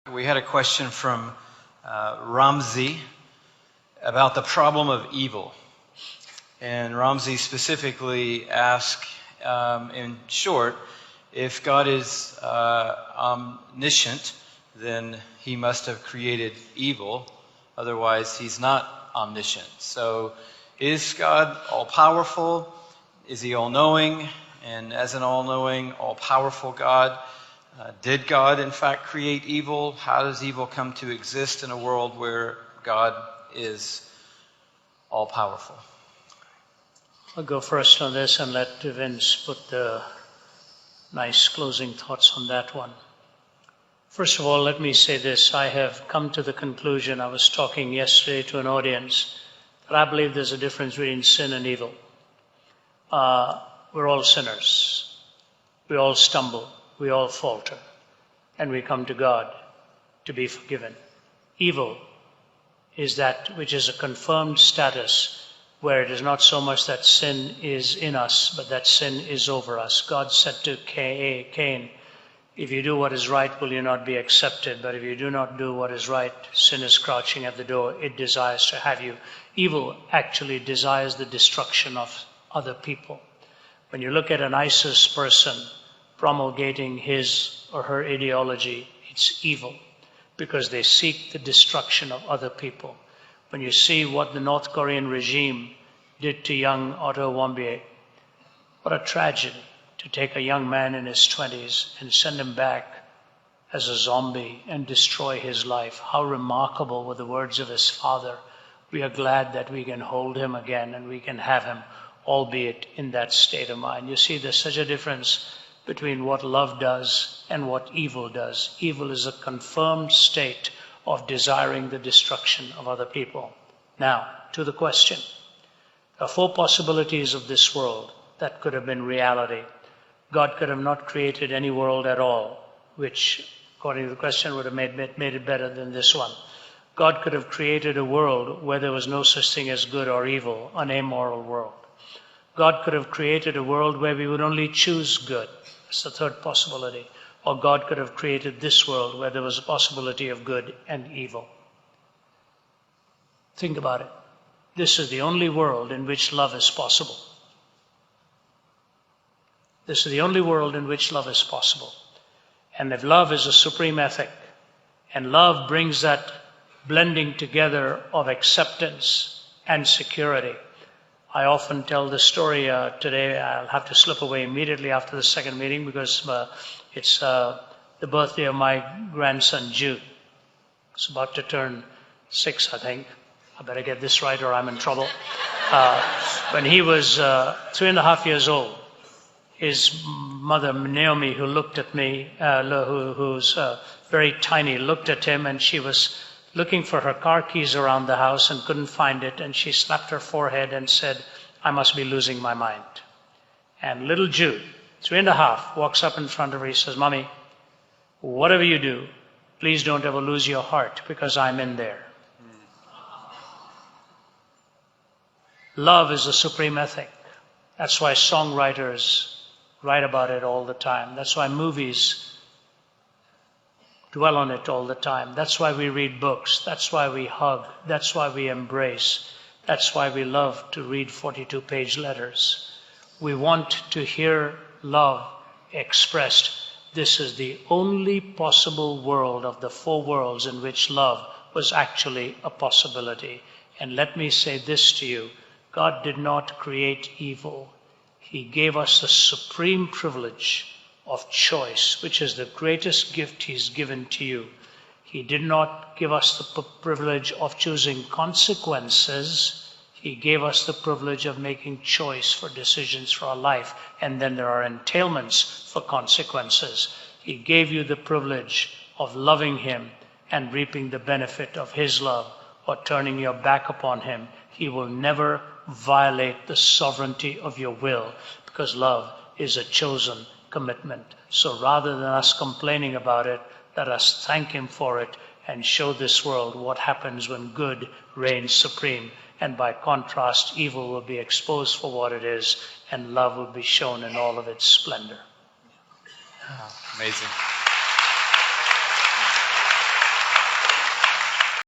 We had a question from Ramzi about the problem of evil. And Ramzi specifically asked, in short, if God is omniscient, then he must have created evil. Otherwise, he's not omniscient. So, is God all-powerful? Is he all-knowing? And as an all-knowing, all-powerful God, did God, in fact, create evil? How does evil come to exist in a world where God is all-powerful? I'll go first on this and let Vince put the nice closing thoughts on that one. First of all, let me say this. I have come to the conclusion, I was talking yesterday to an audience, that I believe there's a difference between sin and evil. We're all sinners. We all stumble. We all falter. And we come to God to be forgiven. Evil is that which is a confirmed status where it is not so much that sin is in us, but that sin is over us. God said to Cain, if you do what is right, will you not be accepted? But if you do not do what is right, sin is crouching at the door. It desires to have you. Evil actually desires the destruction of other people. When you look at an ISIS person promulgating his or her ideology, it's evil because they seek the destruction of other people. When you see what the North Korean regime did to young Otto Warmbier, what a tragedy to take a young man in his 20s and send him back as a zombie and destroy his life. How remarkable were the words of his father. We are glad that we can hold him again and we can have him, albeit in that state of mind. You see, there's such a difference between what love does and what evil does. Evil is a confirmed state of desiring the destruction of other people. Now, to the question. There are four possibilities of this world that could have been reality. God could have not created any world at all, which, according to the question, would have made it better than this one. God could have created a world where there was no such thing as good or evil, an amoral world. God could have created a world where we would only choose good. That's the third possibility. Or God could have created this world where there was a possibility of good and evil. Think about it. This is the only world in which love is possible. This is the only world in which love is possible. And if love is a supreme ethic, and love brings that blending together of acceptance and security. I often tell the story today. I'll have to slip away immediately after the second meeting because it's the birthday of my grandson, Jude. He's about to turn 6, I think. I better get this right or I'm in trouble. When he was 3.5 years old, his mother, Naomi, who looked at me, who's very tiny, looked at him, and she was looking for her car keys around the house and couldn't find it, and she slapped her forehead and said, I must be losing my mind. And little Jude, 3.5, walks up in front of her. He says, Mommy, whatever you do, please don't ever lose your heart because I'm in there. Love is the supreme ethic. That's why songwriters write about it all the time. That's why movies dwell on it all the time. That's why we read books. That's why we hug. That's why we embrace. That's why we love to read 42-page letters. We want to hear love expressed. This is the only possible world of the four worlds in which love was actually a possibility. And let me say this to you. God did not create evil. He gave us the supreme privilege of choice, which is the greatest gift he's given to you. He did not give us the privilege of choosing consequences. He gave us the privilege of making choice for decisions for our life. And then there are entailments for consequences. He gave you the privilege of loving him and reaping the benefit of his love or turning your back upon him. He will never violate the sovereignty of your will because love is a chosen commitment. So rather than us complaining about it, let us thank him for it and show this world what happens when good reigns supreme. And by contrast, evil will be exposed for what it is and love will be shown in all of its splendor. Amazing.